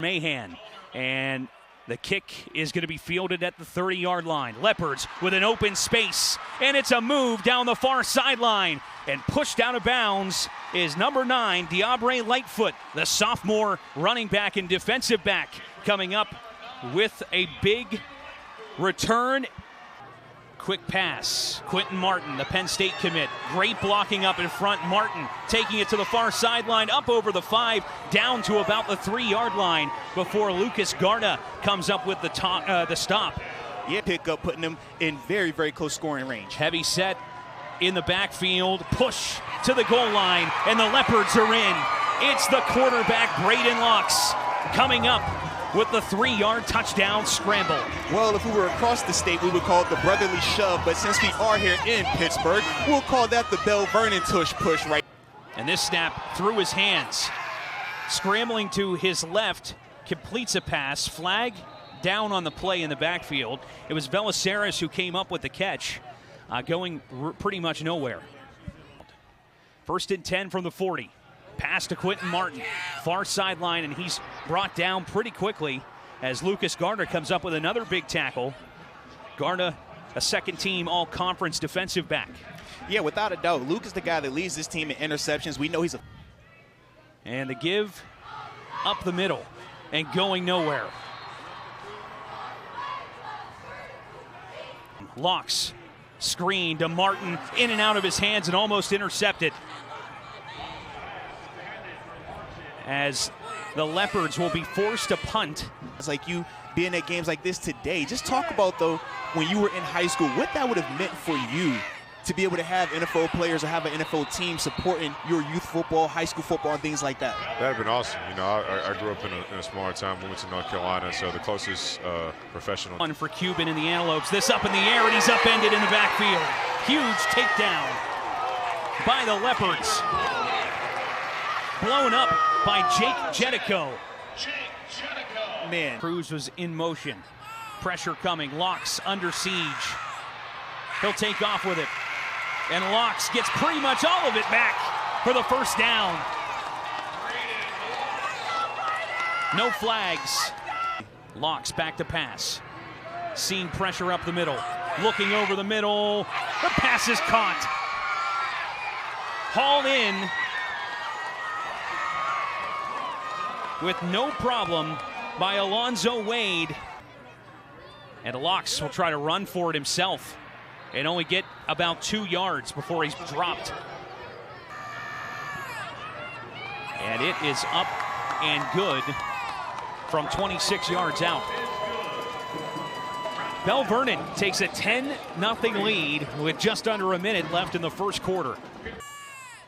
Mahan, and the kick is going to be fielded at the 30-yard line. Leopards with an open space, and it's a move down the far sideline, and pushed out of bounds is number 9, Diabre Lightfoot, the sophomore running back and defensive back, coming up with a big return. Quick pass, Quentin Martin, the Penn State commit. Great blocking up in front. Martin taking it to the far sideline, up over the 5, down to about the 3-yard line before Lucas Garda comes up with the stop. Yeah, pick up, putting them in very, very close scoring range. Heavy set in the backfield, push to the goal line, and the Leopards are in. It's the quarterback, Braden Locks, coming up with the 3-yard touchdown scramble. Well, if we were across the state, we would call it the brotherly shove, but since we are here in Pittsburgh, we'll call that the Belle Vernon tush push, right? And this snap through his hands. Scrambling to his left, completes a pass, flag down on the play in the backfield. It was Velaceres who came up with the catch, going pretty much nowhere. 1st and 10 from the 40. Pass to Quentin Martin, far sideline, and he's brought down pretty quickly as Lucas Garda comes up with another big tackle. Garda, a second-team all-conference defensive back. Yeah, without a doubt. Luke is the guy that leads this team in interceptions. We know he's a... And the give up the middle and going nowhere. Locks, screen to Martin, in and out of his hands and almost intercepted. As the Leopards will be forced to punt. It's like you being at games like this today. Just talk about, though, when you were in high school, what that would have meant for you to be able to have NFL players or have an NFL team supporting your youth football, high school football, and things like that. That would have been awesome. You know, I grew up in a smaller town, moved to North Carolina, so the closest professional. One for Cuban in the Antelopes. This up in the air, and he's upended in the backfield. Huge takedown by the Leopards. Blown up by Jake Jetico. Man. Cruz was in motion. Pressure coming. Locks under siege. He'll take off with it. And Locks gets pretty much all of it back for the first down. No flags. Locks back to pass. Seeing pressure up the middle. Looking over the middle. The pass is caught. Hauled in with no problem by Alonzo Wade. And Locks will try to run for it himself and only get about 2 yards before he's dropped. And it is up and good from 26 yards out. Belle Vernon takes a 10-0 lead with just under a minute left in the first quarter.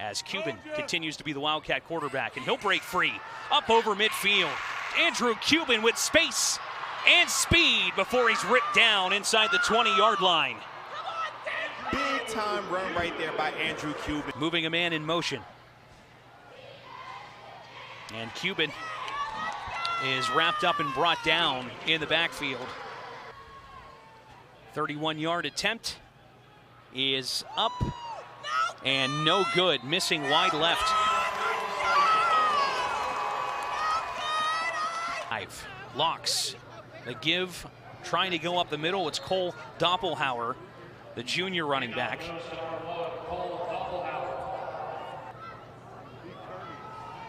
As Cuban continues to be the Wildcat quarterback, and he'll break free up over midfield. Andrew Cuban with space and speed before he's ripped down inside the 20-yard line. Big time run right there by Andrew Cuban. Moving a man in motion. And Cuban is wrapped up and brought down in the backfield. 31-yard attempt is up and no good, missing wide left. Locks, the give, trying to go up the middle. It's Cole Doppelhauer, the junior running back.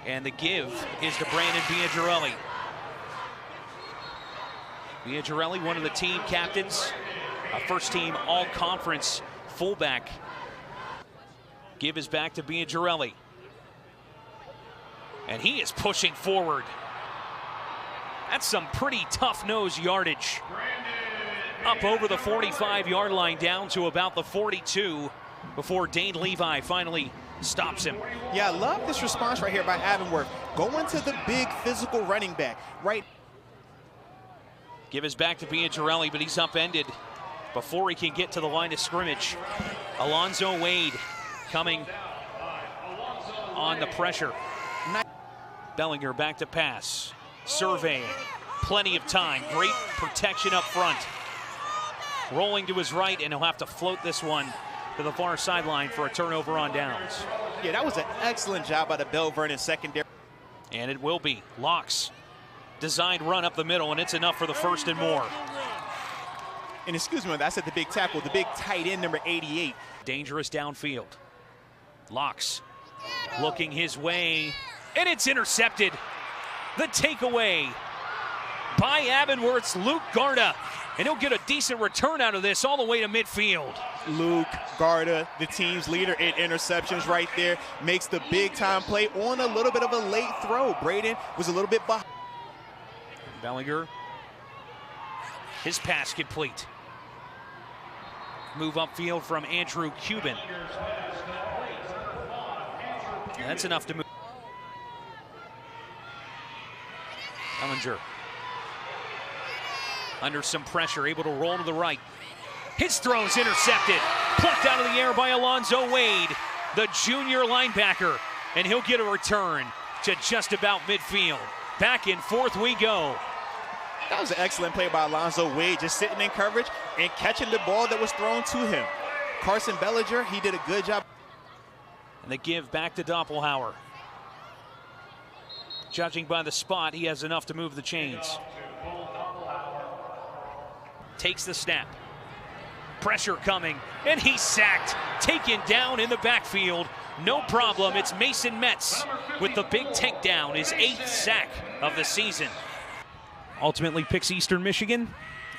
And the give is to Brandon Biagirelli. Biagirelli, one of the team captains, a first-team all-conference fullback. Give is back to Biagirelli. And he is pushing forward. That's some pretty tough-nose yardage. Up over the 45-yard line, down to about the 42 before Dane Levi finally stops him. Yeah, I love this response right here by Avonworth. Going to the big physical running back, right? Give is back to Biagirelli, but he's upended before he can get to the line of scrimmage. Alonzo Wade coming on the pressure. Bellinger back to pass. Surveying. Plenty of time. Great protection up front. Rolling to his right, and he'll have to float this one to the far sideline for a turnover on downs. Yeah, that was an excellent job by the Belle Vernon secondary. And it will be. Locks designed run up the middle, and it's enough for the first and more. And excuse me, that's at the big tackle, the big tight end, number 88. Dangerous downfield. Locks looking his way, and it's intercepted. The takeaway by Avonworth's Luke Garda, and he'll get a decent return out of this all the way to midfield. Luke Garda, the team's leader in interceptions right there, makes the big time play on a little bit of a late throw. Braden was a little bit behind. Bellinger, his pass complete. Move upfield from Andrew Cuban. That's enough to move. Bellinger under some pressure, able to roll to the right. His throw is intercepted, plucked out of the air by Alonzo Wade, the junior linebacker, and he'll get a return to just about midfield. Back and forth we go. That was an excellent play by Alonzo Wade, just sitting in coverage and catching the ball that was thrown to him. Carson Bellinger, he did a good job. And the give back to Doppelhauer. Judging by the spot, he has enough to move the chains. Takes the snap. Pressure coming, and he's sacked. Taken down in the backfield. No problem, it's Mason Metz with the big takedown, his 8th sack of the season. Ultimately picks Eastern Michigan,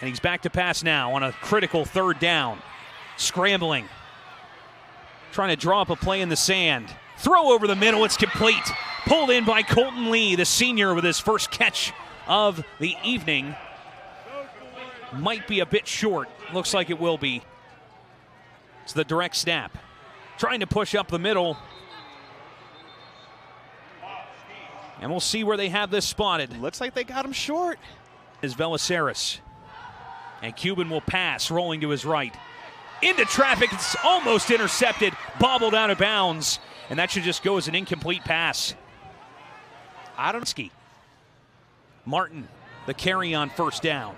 and he's back to pass now on a critical 3rd down. Scrambling. Trying to draw up a play in the sand. Throw over the middle, it's complete. Pulled in by Colton Lee, the senior, with his first catch of the evening. Might be a bit short. Looks like it will be. It's the direct snap. Trying to push up the middle. And we'll see where they have this spotted. Looks like they got him short. Is Velaceris. And Cuban will pass, rolling to his right. Into traffic, it's almost intercepted. Bobbled out of bounds. And that should just go as an incomplete pass. Adamski. Martin, the carry on 1st down.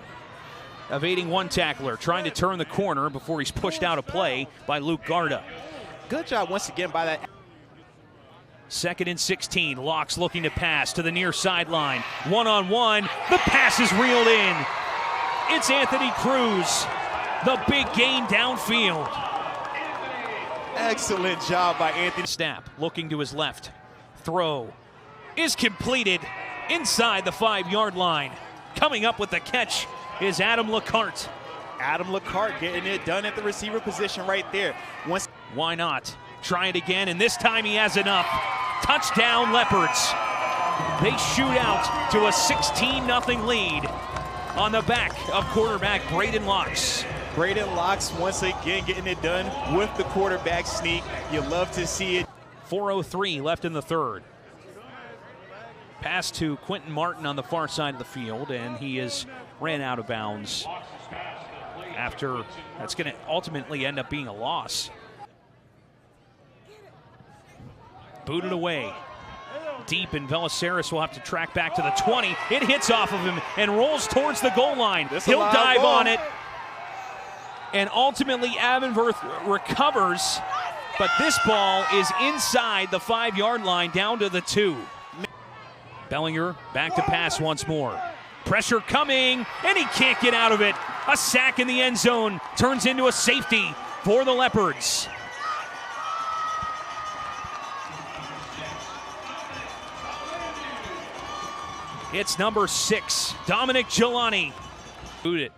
Evading one tackler, trying to turn the corner before he's pushed out of play by Luke Garda. Good job once again by that. 2nd and 16, Locks looking to pass to the near sideline. One-on-one, the pass is reeled in. It's Anthony Cruz, the big gain downfield. Excellent job by Anthony. Snap, looking to his left. Throw is completed inside the 5-yard line. Coming up with the catch is Adam LeCarte. Adam LeCarte getting it done at the receiver position right there. Why not? Try it again, and this time he has enough. Touchdown, Leopards. They shoot out to a 16-0 lead on the back of quarterback Braden Locks. Braden Locks once again getting it done with the quarterback sneak. You love to see it. 4:03 left in the 3rd. Pass to Quentin Martin on the far side of the field, and he is ran out of bounds after that's going to ultimately end up being a loss. Booted away. Deep, and Velaceris will have to track back to the 20. It hits off of him and rolls towards the goal line. He'll dive on it. And ultimately Avonworth recovers, but this ball is inside the 5-yard line down to the 2. Bellinger back to pass once more. Pressure coming, and he can't get out of it. A sack in the end zone turns into a safety for the Leopards. It's number 6, Dominic Gelani. Boot it.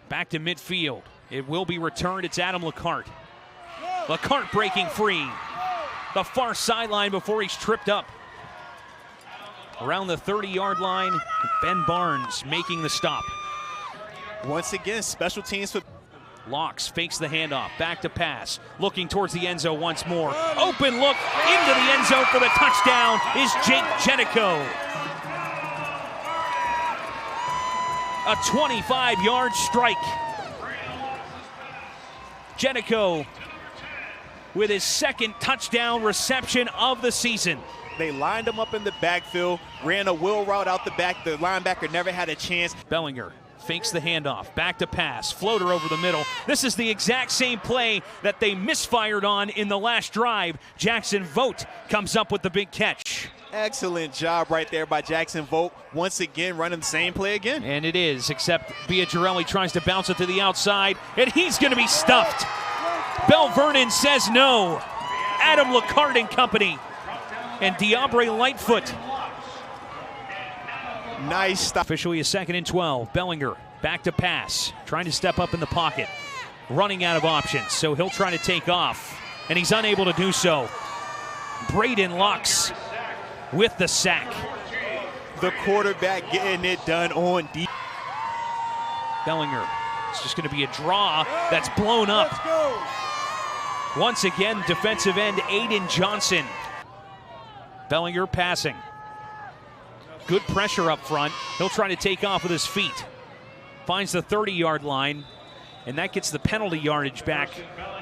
Back to midfield. It will be returned. It's Adam LeCarte. LeCarte breaking free. The far sideline before he's tripped up. Around the 30-yard line, Ben Barnes making the stop. Once again, special teams for Locks fakes the handoff, back to pass, looking towards the end zone once more. Open look into the end zone for the touchdown is Jake Jenico. A 25-yard strike. Jenico with his 2nd touchdown reception of the season. They lined him up in the backfield, ran a wheel route out the back. The linebacker never had a chance. Bellinger fakes the handoff, back to pass, floater over the middle. This is the exact same play that they misfired on in the last drive. Jackson Vogt comes up with the big catch. Excellent job right there by Jackson Volk. Once again, running the same play again. And it is, except Biagirelli tries to bounce it to the outside, and he's going to be stuffed. Belle Vernon says no. Adam Lecard and company. And Diabre Lightfoot. Nice stop. Officially a 2nd and 12. Bellinger back to pass, trying to step up in the pocket. Running out of options, so he'll try to take off, and he's unable to do so. Braden Lux with the sack. The quarterback getting it done on deep. Bellinger, it's just going to be a draw that's blown up. Once again, defensive end Aiden Johnson. Bellinger passing. Good pressure up front. He'll try to take off with his feet. Finds the 30-yard line, and that gets the penalty yardage back,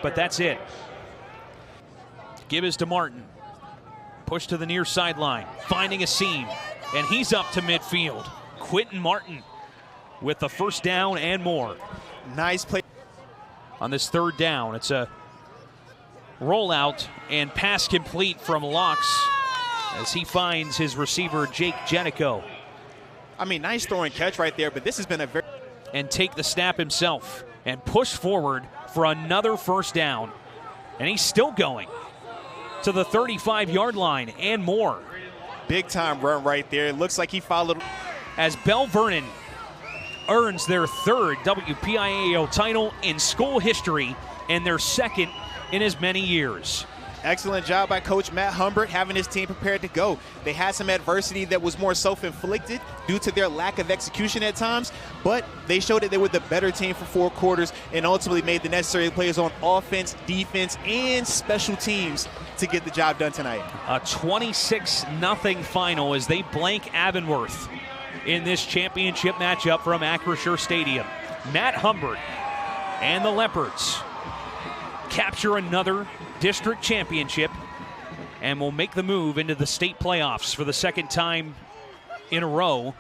but that's it. Give is to Martin. Push to the near sideline, finding a seam, and he's up to midfield. Quentin Martin with the first down and more. Nice play. On this 3rd down, it's a rollout and pass complete from Lux as he finds his receiver, Jake Jenico. I mean, nice throw and catch right there, but this has been a very... And take the snap himself and push forward for another first down. And he's still going to the 35-yard line and more. Big time run right there. It looks like he followed. As Belle Vernon earns their 3rd WPIAL title in school history and their 2nd in as many years. Excellent job by Coach Matt Humbert having his team prepared to go. They had some adversity that was more self-inflicted due to their lack of execution at times, but they showed that they were the better team for 4 quarters and ultimately made the necessary plays on offense, defense, and special teams to get the job done tonight. A 26-0 final as they blank Avonworth in this championship matchup from Acrisure Stadium. Matt Humbert and the Leopards capture another district championship and will make the move into the state playoffs for the 2nd time in a row.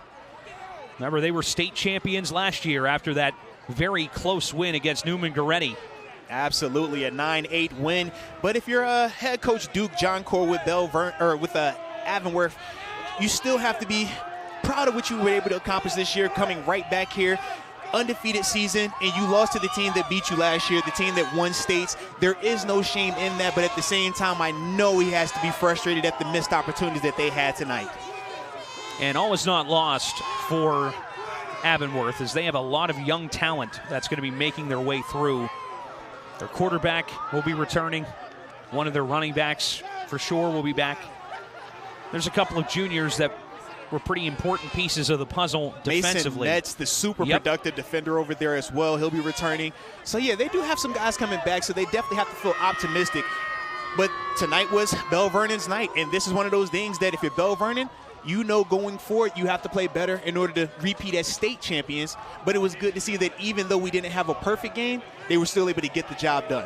Remember, they were state champions last year after that very close win against Newman Goretti. Absolutely, a 9-8 win. But if you're a head coach Duke Johncore with Avonworth, you still have to be proud of what you were able to accomplish this year, coming right back here. Undefeated season, and you lost to the team that beat you last year, the team that won states. There is no shame in that, but at the same time, I know he has to be frustrated at the missed opportunities that they had tonight. And all is not lost for Avonworth, as they have a lot of young talent that's going to be making their way through. Their quarterback will be returning. One of their running backs, for sure, will be back. There's a couple of juniors that were pretty important pieces of the puzzle defensively. Mason Metz, the super productive defender over there as well. He'll be returning. So, yeah, they do have some guys coming back, so they definitely have to feel optimistic. But tonight was Belle Vernon's night, and this is one of those things that if you're Belle Vernon, you know going forward you have to play better in order to repeat as state champions. But it was good to see that even though we didn't have a perfect game, they were still able to get the job done.